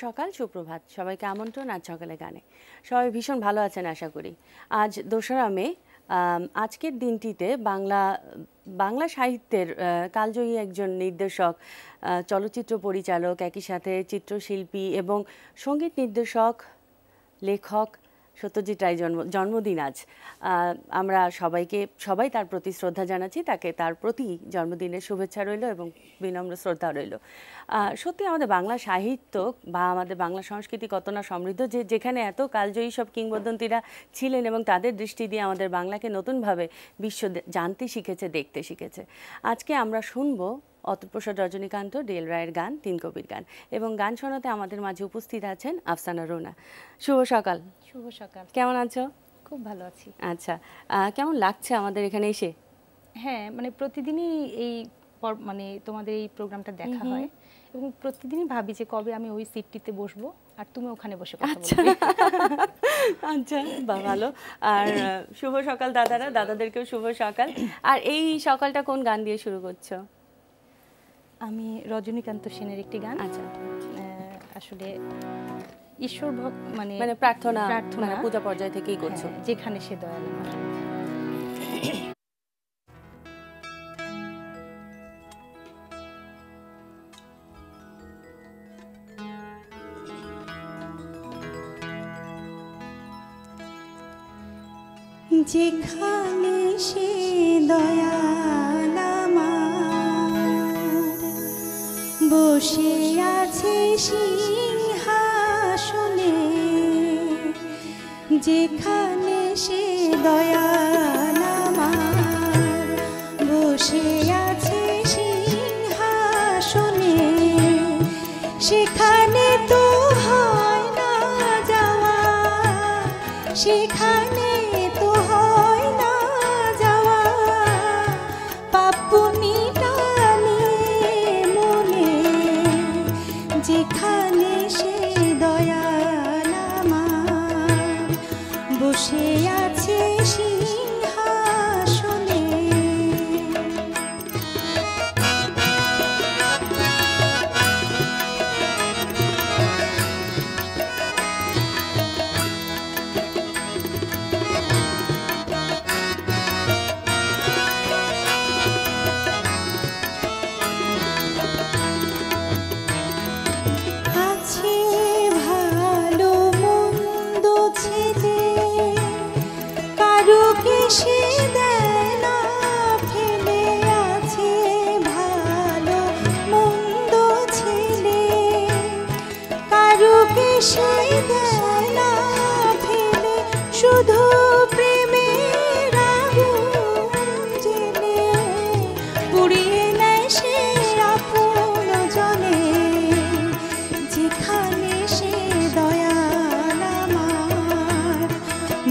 সকাল, সুপ্রভাত। সবাইকে আমন্ত্রণ আজ সকালে গানে। সবাই ভীষণ ভালো আছেন আশা করি। আজ ২রা মে। আজকের দিনটিতে বাংলা সাহিত্যের কালজয়ী একজন নির্দেশক, চলচ্চিত্র পরিচালক, একই সাথে চিত্রশিল্পী এবং সঙ্গীত নির্দেশক, লেখক সত্যজিৎ রায় জন্মদিন আজ। আমরা সবাই তার প্রতি শ্রদ্ধা জানাচ্ছি, তাকে তার প্রতি জন্মদিনের শুভেচ্ছা রইল এবং বিনম্র শ্রদ্ধা রইল। সত্যি আমাদের বাংলা সাহিত্য বা আমাদের বাংলা সংস্কৃতি কত না সমৃদ্ধ, যেখানে এত কালজয়ী সব কিংবদন্তীরা ছিলেন এবং তাদের দৃষ্টি দিয়ে আমাদের বাংলাকে নতুনভাবে বিশ্ব জানতে শিখেছে, দেখতে শিখেছে। আজকে আমরা শুনবো অতুলপ্রসাদ রজনীকান্ত, ডিএল রায়ের গান, তিন কবির গান, এবং গান শোনাতে আমাদের মাঝে উপস্থিত আছেন আফসানা রুনা। শুভ সকাল। শুভ সকাল। কেমন আছো? খুব ভালো আছি। আচ্ছা, কেমন লাগছে আমাদের এখানে এসে? হ্যাঁ, মানে প্রতিদিনই এই মানে তোমাদের এই প্রোগ্রামটা দেখা হয় এবং প্রতিদিনই ভাবি যে কবে আমি ওই সিটটিতে বসবো আর তুমি ওখানে বসে কথা বলবে। আচ্ছা, ভালো। আর শুভ সকাল দাদাদেরকেও শুভ সকাল। আর এই সকালটা কোন গান দিয়ে শুরু করছো? আমি রজনীকান্ত সেনের একটি গান। আচ্ছা, আসলে ঈশ্বর মানে প্রার্থনা পূজা পর্যায় থেকেই করছো। যেখানে সে দয়াল আমার। যেখানে সে দয়াল আমার বসে আছে সিংহাসনে, যেখানে সে দয়াল আমার বসে আছে সিংহাসনে, সেখানে তো হয় না যাওয়া, সেখানে তো হয় না যাওয়া, পাপুনি টানে মনে, যেখানে সে দয়াল আমার বসে আছে সিংহাসনে।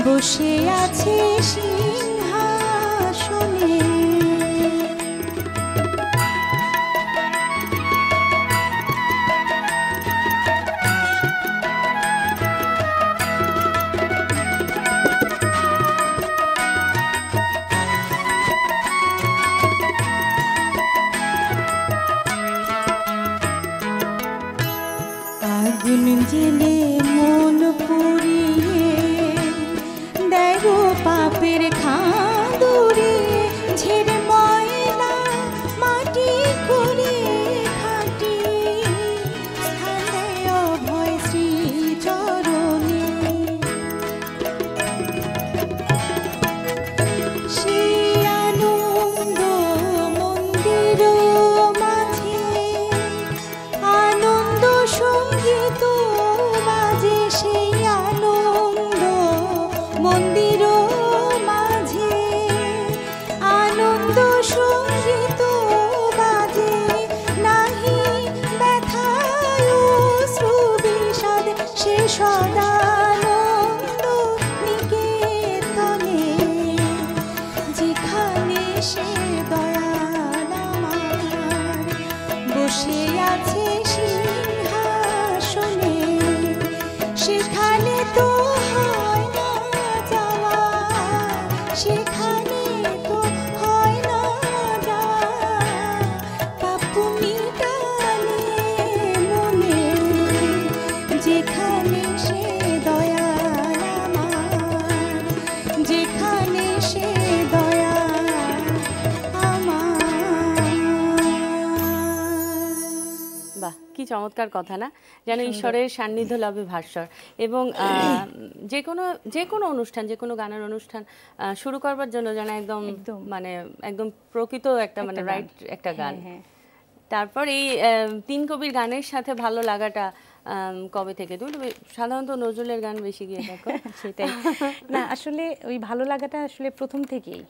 বসে আছে সিংহাসনে। আগুন জেলে মন পুড়িয়ে দেখো পাপের খাঁদুরে, ঝেড়ে ময়লা মাটি করে খাটি, স্থানে অভয় শ্রী চরণে, সেই আনন্দ মন্দির মাঝে আনন্দ সঙ্গীত বাজে, সেই আনন্দ মন্দির মাঝে আনন্দ সঙ্গীত বাজে, নাহি ব্যথায় অশ্রু বিষাদ, সে সদানন্দ নিকেতনে, যেখানে সে দয়াল আমার বসে আছে সিংহাসনে, সেখানে তো হয় না যাওয়া, সেখানে তো হয় না যাওয়া, পাপুনি টানে মনে, চমৎকার কথা না, যেন ঈশ্বরের সান্নিধ্য লাভে ভাস্বর। এবং যে কোনো অনুষ্ঠান, যে কোনো গানের অনুষ্ঠান শুরু করবার জন্য যেন একদম মানে একদম প্রকৃত একটা মানে রাইট একটা গান। তারপর এই তিন কবির গানের সাথে ভালো লাগাটা কবে থেকে? তুমি সাধারণত নজরুলের গান বেশি গিয়ে থাকো। সেটাই না, আসলে ওই ভালো লাগাটা আসলে প্রথম থেকেই,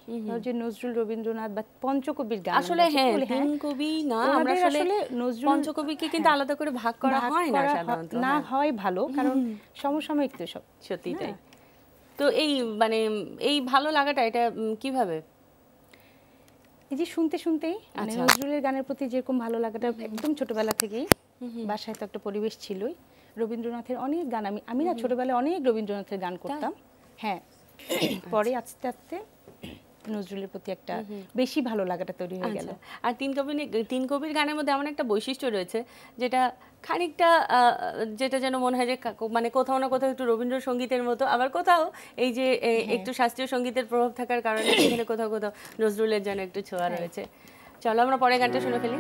যে নজরুল, রবীন্দ্রনাথ বা পঞ্চকবির গান আসলে হ্যাঁ তিন কবি না, আমরা আসলে নজরুল পঞ্চকবিকে কিন্তু আলাদা করে ভাগ করা হয় না সাধারণত, না হয় ভালো, কারণ সমসাময়িক তো সব, সত্যি তাই। তো এই মানে এই ভালো লাগাটা এটা কিভাবে? এই যে শুনতে শুনতেই মানে নজরুলের গানের প্রতি যেরকম ভালো লাগাটা একদম ছোটবেলা থেকেই, বাসায় তো একটা পরিবেশ ছিলই। রবীন্দ্রনাথের অনেক গান আমি না ছোটবেলায় অনেক রবীন্দ্রনাথের গান করতাম। হ্যাঁ, পরে আস্তে আস্তে নজরুলের প্রতি একটা বেশি ভালো লাগাটা তৈরি হয়ে গেল। আর তিন কবির গানের মধ্যে এমন একটা বৈশিষ্ট্য রয়েছে যেটা খানিকটা যেটা যেন মনে হয় যে মানে কোথাও না কোথাও একটু রবীন্দ্রসঙ্গীতের মতো, আবার কোথাও এই যে একটু শাস্ত্রীয় সঙ্গীতের প্রভাব থাকার কারণে এখানে কোথাও কোথাও নজরুলের যেন একটু ছোঁয়া রয়েছে। চলো আমরা পরে গানটা শুনে ফেলি।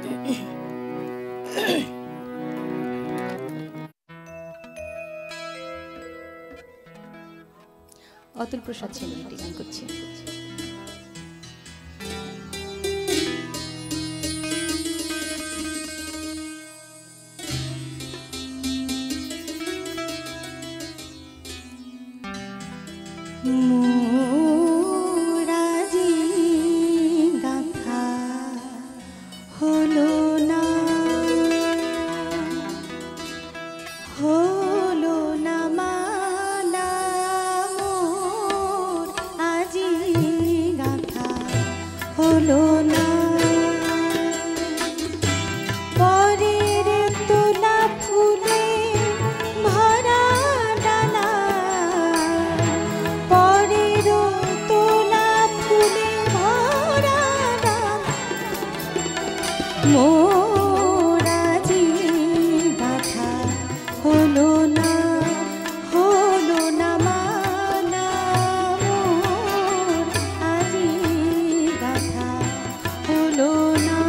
অতুল প্রসাদ ছেলেটি গান করছি। মোরাজি গাথা হলো না, হলো না মালা, মোর আজি গাথা হলো না। পরের তোলা ফুলে ভরা ডালা, পরের তোলা ফুলে ভরা ডালা, মোর আজি গাথা হলো না, হলো না মালা, মোর আজি গাথা হলো না।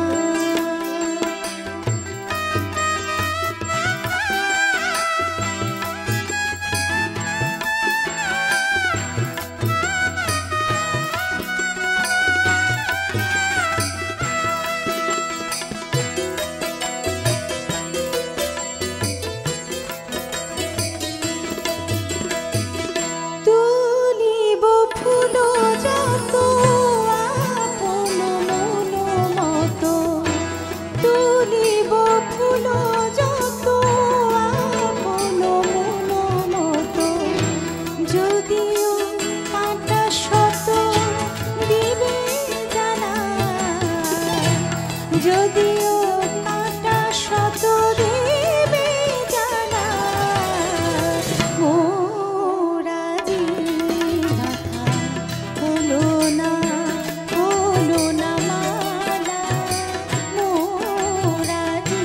তুলিব ফুল যত আপন মন মতো, তুলিব ফুল যত আপন মন মতো, যদিও কাঁটা শত দিবে জানা, যদিও কাঁটা শত দিবে জানা, মোর আজি গাথা হলো না, হলো না মালা, মোর আজি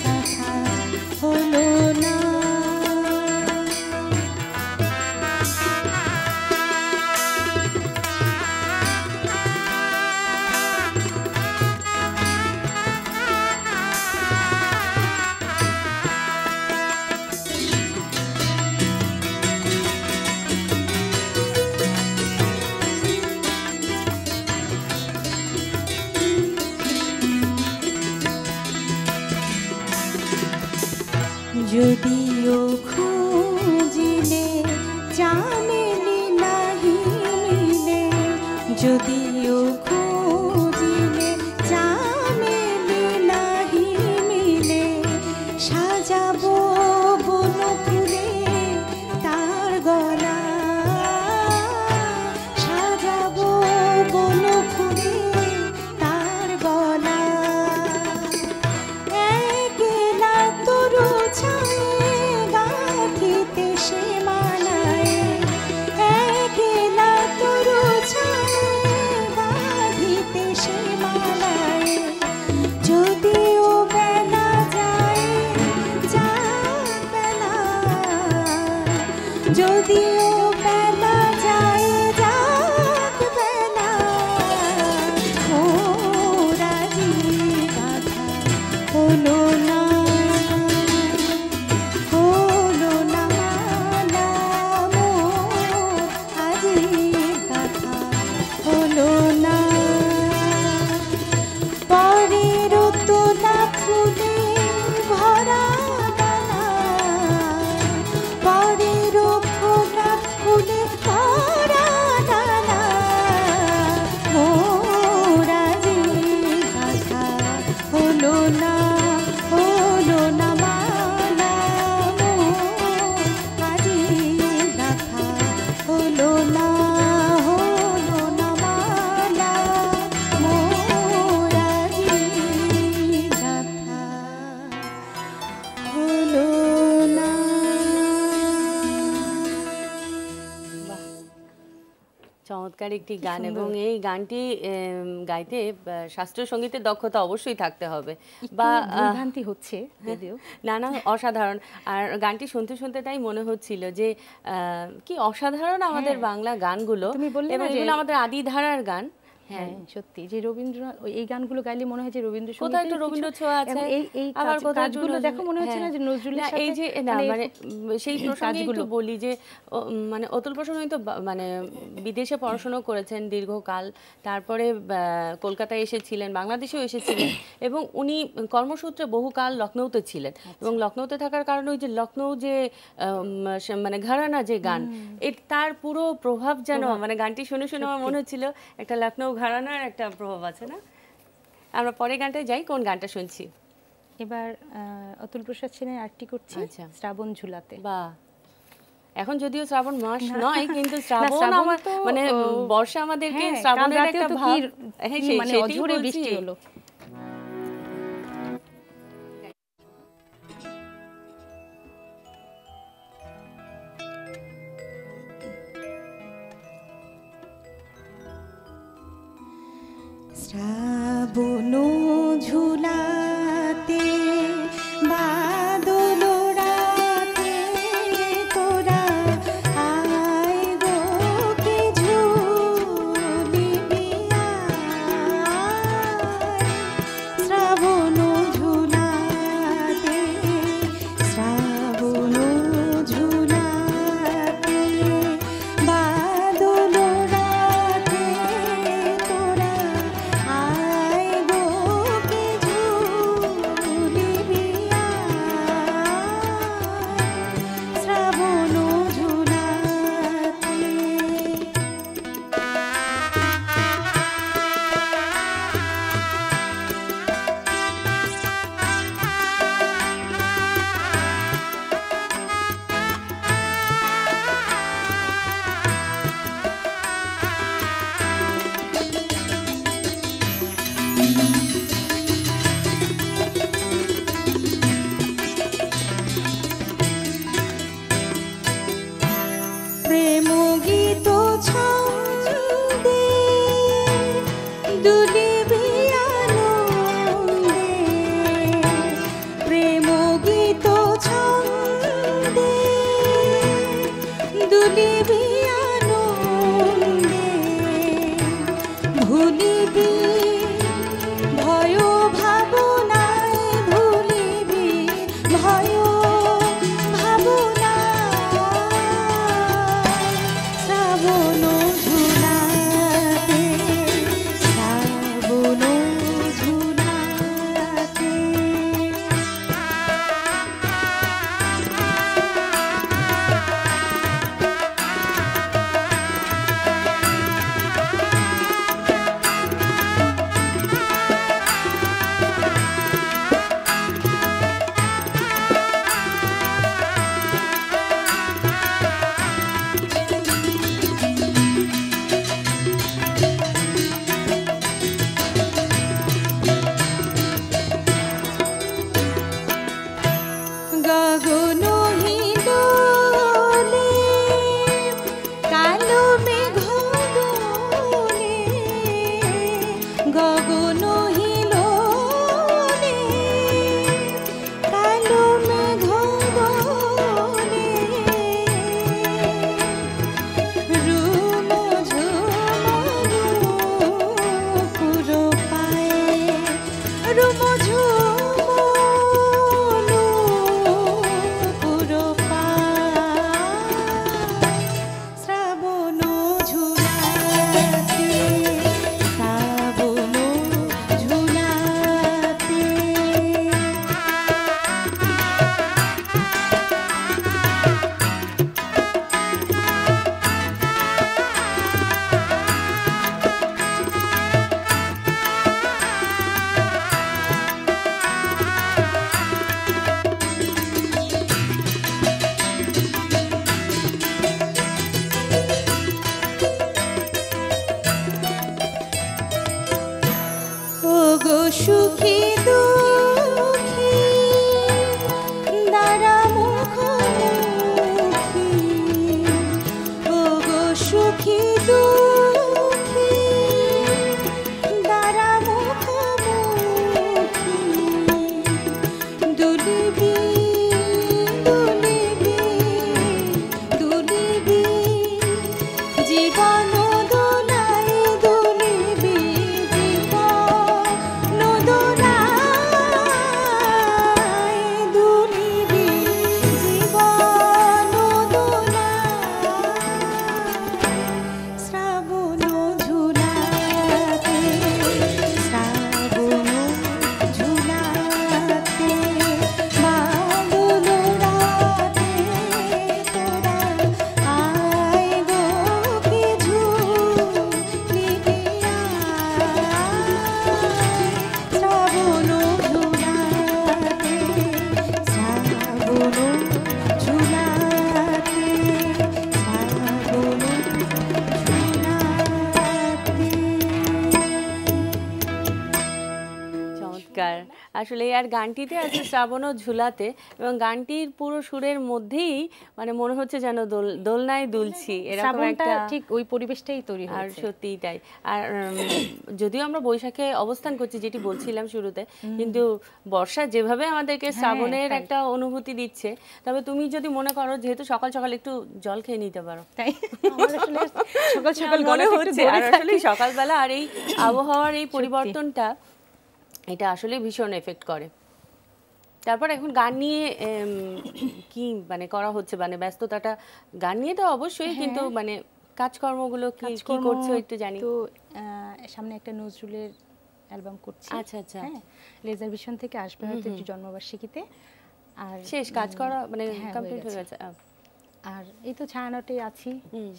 গাথা হলো না। যদিও খুঁজিলে চামেলি নাহি মিলে, যদিও খুঁজিলে চামেলি নাহি মিলে, সাজাবো বন ফুলে তার গলা, সাজাবো বন ফুলে তার গলা। একলা তরু ছায়ে গাঁথিতে সে মানায়, একলা তরু ছায়ে হলো না মালা মোরারি গাথা হলো না। চমৎকার একটি গান, এবং এই গানটি গাইতে শাস্ত্রীয় সঙ্গীতের দক্ষতা অবশ্যই থাকতে হবে, বা ভুলভ্রান্তি হচ্ছে যদিও। না না, অসাধারণ। আর গানটি শুনতে শুনতে তাই মনে হচ্ছিল যে কি অসাধারণ আমাদের বাংলা গানগুলো, তুমি বললে এবং না যে এগুলো আমাদের আদি ধারার গান। হ্যাঁ সত্যি, যে রবীন্দ্রনাথ এই গানগুলো গাইলে মনে হয় যে কোথাও একটু রবীন্দ্র ছোঁয়া আছে, এই আবার কোথাও কাজগুলো দেখো মনে হচ্ছে না যে নজরুলের সাথে এই যে না মানে সেই প্রসঙ্গে একটু বলি যে মানে অতুল প্রসাদ তো মানে বিদেশে পড়াশোনা করেছেন দীর্ঘকাল, তারপরে কলকাতায় এসেছিলেন, বাংলাদেশেও এসেছিলেন, এবং উনি কর্মসূত্রে বহুকাল লখনৌতে ছিলেন, এবং লখনৌতে থাকার কারণে ওই যে লখনৌ যে মানে ঘরানা যে গান, তার পুরো প্রভাব যেন মানে গানটি শুনে শুনে আমার মনে হচ্ছিল একটা লখনৌ ঘরানার একটা প্রভাব আছে না। আমরা পরে গানটায় যাই, কোন গানটা শুনছি এবার? অতুল প্রসাদ সেনের আরটি করছি শ্রাবণ ঝুলাতে। বা এখন যদিও শ্রাবণ মাস নয়, কিন্তু শ্রাবণ আমার মানে বর্ষা আমাদেরকে শ্রাবণের একটা ভাব, মানে অঝোরে বৃষ্টি হলো। শ্রাবণ ঝুলাতে বাদল রাতে তোরা আয় গো কে ঝুলিবি শ্রাবণ ঝুলাতে শ্রাবণ ঝুলাতে বাদল রাতে তোরা আয় গো কে ঝুলিবি শ্রাবণ ঝুলাতে। প্রেম গীত ছন্দে দুলিবি আনন্দে, প্রেম গীত ছন্দে দুলিবি আনন্দে, ভুলিবি ভয় ভাবনায় ভুলিবি ভয় ভাবনা শ্রাবণ ঝুলাতে শ্রাবণ ঝুলাতে। সুখী দুঃখী দ্বারা মুখোমুখি দুলিবি দুলিবি দুলিবি জীবন দোলায় দুলিবি জীবন দোলায় দুলিবি জীবন দোলায় শ্রাবণ ঝুলাতে শ্রাবণ ঝুলাতে বাদল রাতে তোরা আয় গো কি ঝুলিবি শ্রাবণ ঝুলাতে শ্রাবণ ঝুলাতে শ্রাবণ চমৎকার। আসলে আর গানটিতে আছে শ্রাবণ ঝুলাতে, এবং গানটির পুরো সুরের মধ্যেই মানে মনে হচ্ছে যেন দোলনায় দুলছি, এরকম শ্রাবণটা একটা। ঠিক ওই পরিবেশটাই তৈরি আর হয়েছে। সত্যিই তাই। আর যদিও আমরা বৈশাখে অবস্থান করছি, যেটি বলছিলাম শুরুতে, কিন্তু বর্ষা যেভাবে আমাদেরকে শ্রাবণের তাই। একটা অনুভূতি দিচ্ছে, তবে তুমি যদি মনে করো যেহেতু সকাল সকাল একটু জল খেয়ে নিতে পারো। তাই আমার আসলে সকাল সকাল মনে গলাটা একটু হচ্ছে, ধরে আর থাকে। আসলে সকালবেলা আর এই আবহাওয়ার এই পরিবর্তনটা, এটা আসলে ভীষণ এফেক্ট করে। তারপর এখন গান নিয়ে কি মানে করা হচ্ছে, মানে ব্যস্ততাটা গান নিয়ে তো অবশ্যই, কিন্তু মানে কাজকর্মগুলো কি কি কাজকর্ম করছো একটু জানি। তো সামনে একটা নজরুলের অ্যালবাম করছি। আচ্ছা আচ্ছা। হ্যাঁ, লেজার ভিশন থেকে আসবে হয়তো একটু জন্মবার্ষিকীতে। আর শেষ কাজ করা মানে হ্যাঁ, কমপ্লিট হয়ে হয়ে গেছে। আর এই তো ছায়ানটে আছি,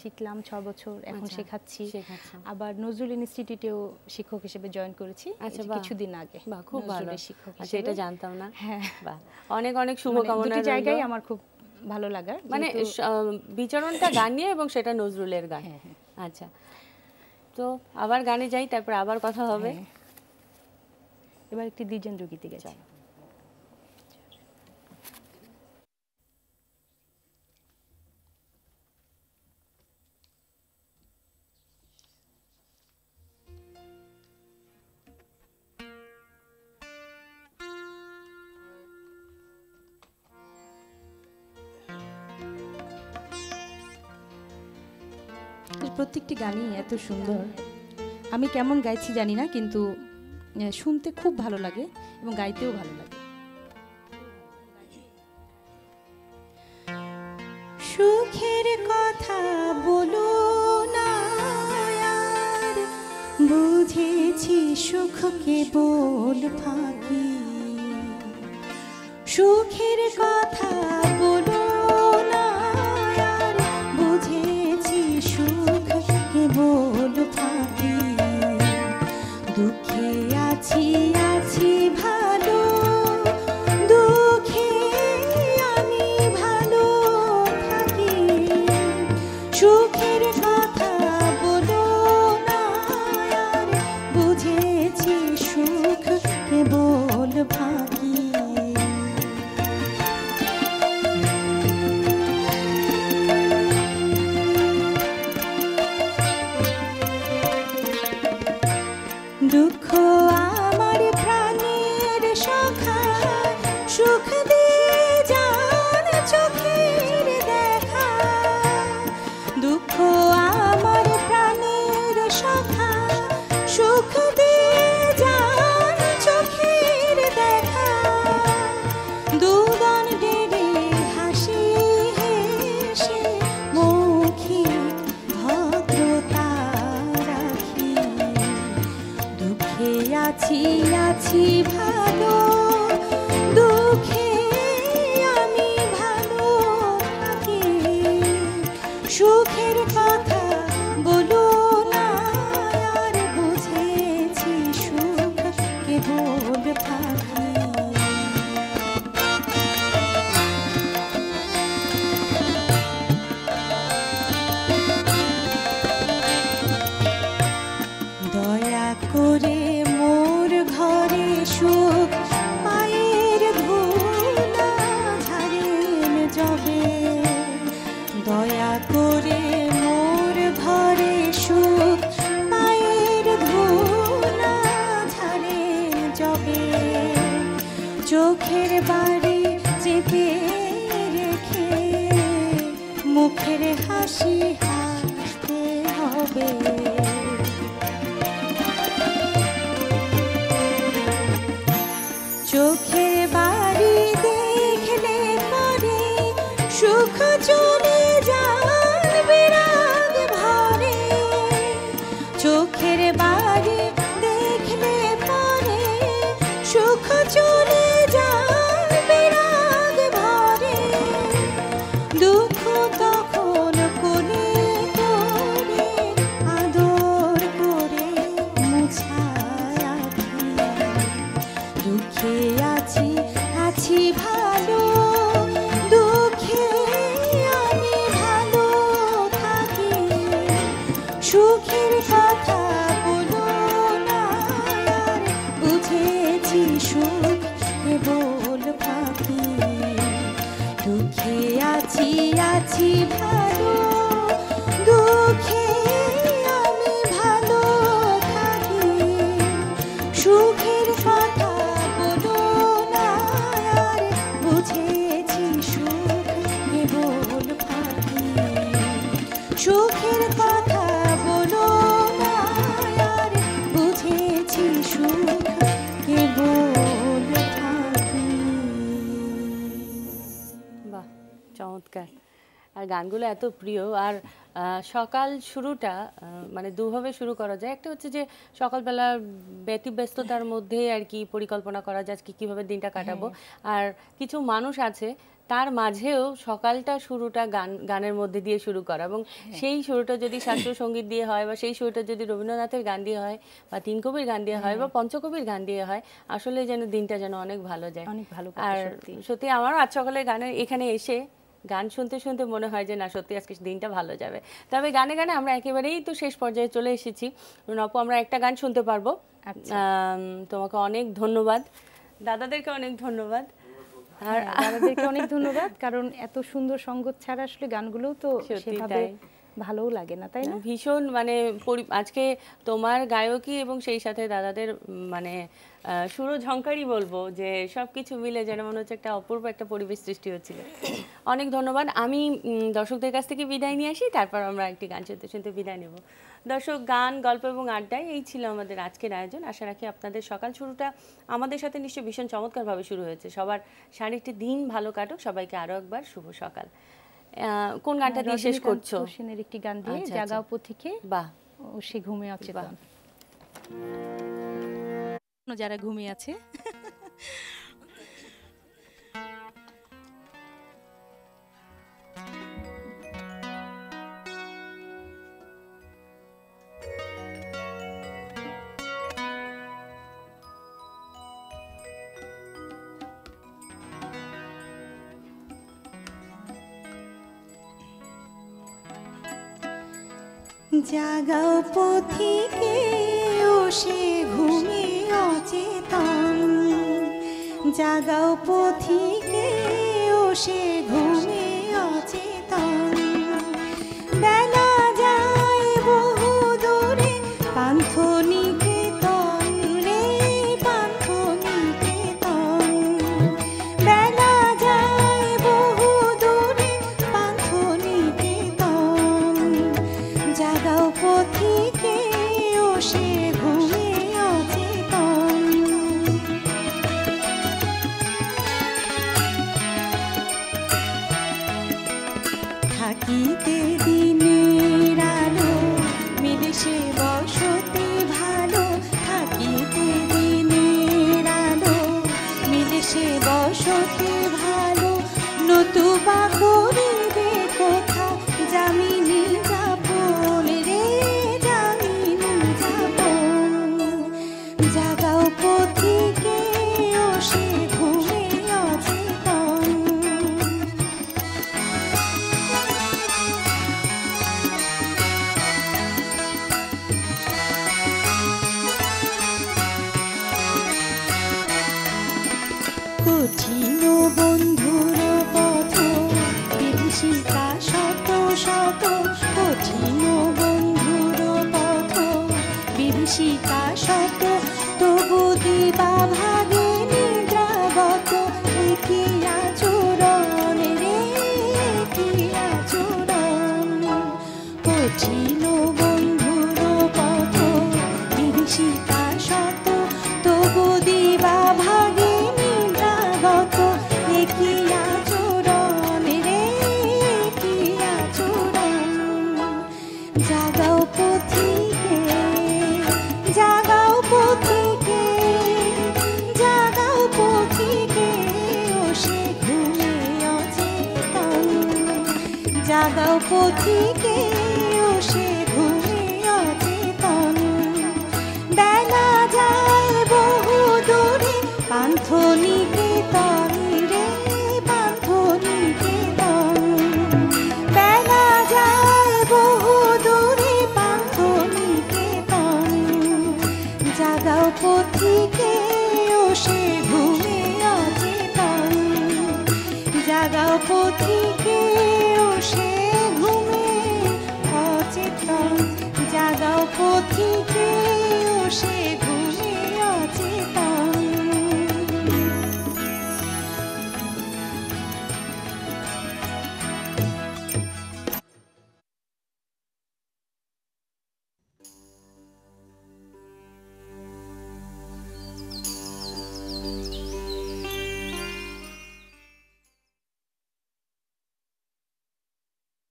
শিখলাম 6 বছর, এখন আচ্ছা, শেখাচ্ছি। শেখাচ্ছো। আবার নজরুল ইনস্টিটিউটেও শিক্ষক হিসেবে জয়েন করেছি আচ্ছা, এই যে বাহ। কিছুদিন আগে। বাহ, খুব ভালো। নজরুলের শিক্ষক আচ্ছা, এটা হিসেবে। জানতাম না। হ্যাঁ, বাহ, অনেক অনেক মানে শুভকামনা দুটি জায়গায় রইলো। আমার খুব ভালো লাগার, মানে বিচরণটা গান নিয়ে, এবং সেটা নজরুলের গান। হ্যাঁ, হ্যাঁ। আচ্ছা, তো আবার গানে যাই, তারপর আবার কথা হবে। হ্যাঁ। এবার একটি দ্বিজেন্দ্র গীতে গেছি। প্রত্যেকটি গানই এত সুন্দর, আমি কেমন গাইছি জানি না, কিন্তু শুনতে খুব ভালো লাগে এবং গাইতেও ভালো লাগে। সুখের কথা বলো না আর, বুঝেছি সুখ কেবল ফাঁকি। সুখের কথা বলো না আর, বুঝেছি সুখ কেবল ফাঁকি। দুঃখে আছি আছি ভালো, দুঃখে আমি ভালো থাকি। সুখের কথা বলো না আর, বুঝেছি সুখ কেবল ফাঁকি। দুঃখ আমার প্রাণের সখা, সুখ দিয়ে যান চোখের দেখা। দুঃখ আমার প্রাণের সখা, সুখ দিয়ে যান চোখের দেখা। দুগান ডেরে হাসি হেসে মৌখিক ভদ্রতা রাখি। দুঃখে আছি আছি ভালো, দুঃখে আমি ভালো থাকি। সুখের কথা বলো না আর, বুঝেছি সুখ কেবল ফাঁকি। দয়া করে মোর ঘরে সুখ হবে। চোখের বাড়ি দেখলে পরে সুখ চলে যান বিরাগ ভরে। চোখের বাড়ি দেখলে পরে সুখ চলে যান বিরাগ ভরে। দুঃখ তখন কোলে করে আদর করে মুছায় আঁখি। দুঃখে আছি আছি ভালো, দুঃখে আমি ভালো থাকি। সুখের কথা বলো না আর, বুঝেছি সুখ কেবল ফাঁকি। দুঃখে আছি আছি ভালো, দুঃখে আমি ভালো থাকি। সুখের কথা বলো না আর, বুঝেছি সুখ কেবল ফাঁকি। সুখের কথা বলো না আর, বুঝেছি সুখ কেবল ফাঁকি। বাহ, চমৎকার। আর গানগুলো এত প্রিয়। আর সকাল শুরুটা মানে দুভাবে শুরু করা যায়। একটা হচ্ছে যে সকালবেলা ব্যতিব্যস্ততার মধ্যে আর কি পরিকল্পনা করা যায় আজকে কীভাবে দিনটা কাটাবো। আর কিছু মানুষ আছে তার মাঝেও সকালটা শুরুটা গানের মধ্যে দিয়ে শুরু করা, এবং সেই শুরুটা যদি শাস্ত্রীয় সঙ্গীত দিয়ে হয় বা সেই শুরুটা যদি রবীন্দ্রনাথের গান দিয়ে হয় বা তিন কবির গান দিয়ে হয় বা পঞ্চকবির গান দিয়ে হয়, আসলে যেন দিনটা যেন অনেক ভালো যায়। অনেক ভালো। আর সত্যি আমারও আজ সকালে গানের এখানে এসে গান শুনতে শুনতে মনে হয় যে না সত্যি আজকে দিনটা ভালো যাবে। তবে গানে গানে আমরা একেবারেই তো শেষ পর্যায়ে চলে এসেছি। নপু, আমরা একটা গান শুনতে পারবো। তোমাকে অনেক ধন্যবাদ, দাদাদেরকে অনেক ধন্যবাদ। আর দাদাদেরকে অনেক ধন্যবাদ, কারণ এত সুন্দর সঙ্গত ছাড়া আসলে গানগুলোও তো সেভাবে ভালোও লাগে না, তাই না? ভীষণ মানে আজকে তোমার গায়কী এবং সেই সাথে দাদাদের মানে সুরঝঙ্কারই বলবো যে সবকিছু মিলে যেন মনে হচ্ছে একটা অপূর্ব একটা পরিবেশ সৃষ্টি হচ্ছিল। অনেক ধন্যবাদ। আমি দর্শকদের কাছ থেকে বিদায় নিয়ে আসি, তারপর আমরা একটি গান শুনতে শুনতে বিদায় নেব। দর্শক, গান, গল্প এবং আড্ডায় এই ছিল আমাদের আজকের আয়োজন। আশা রাখি আপনাদের সকাল শুরুটা আমাদের সাথে নিশ্চয়ই ভীষণ চমৎকারভাবে শুরু হয়েছে। সবার সারাটি দিন ভালো কাটুক। সবাইকে আরো একবার শুভ সকাল। কোন গানটা দিয়ে শেষ করছো? সেনের একটি গান দিয়ে, জাগাও পথিকে। বাহ, ও সে ঘুমিয়ে আছে, যারা ঘুমিয়ে আছে। জাগাও পথিকে ও সে ঘুমে অচেতন। জাগাও পথিকে ও সে ঘুমে অচেতন। বেলা যায় বহু দূরে পান্থ নিকেতন রে, পান্থ নিকেতন। বেলা যায় বহু দূরে পান্থ নিকেতন। জাগাও পথিকে ও সে ঘুমে অচেতন। থাকিতে দিনের আলো মিলে সে বসতে ভালো। থাকিতে দিনের আলো মিলে সে বসতে ভালো। নতুবা করিবে কোথা জামিনী যাপন রে, জামিনী যাপন। জাগাও পথিকে ও সে ঘুমে অচেতন। কঠিন বন্ধুর পথ বিভীষিকা শত শত। কঠিন বন্ধুর পথ বিভীষিকা শত। তবু দিবা ভাগে নিদ্রাগত। কি আচরণ রে, কি আচরণ। কঠিন বন্ধু পথিকে ও সে ঘুমে অচেতন বেলা যায় বহু দূরে পান্থ নিকেতন রে পান্থ নিকেতন বেলা যায় বহু দূরে পান্থ নিকেতন জাগাও পথিক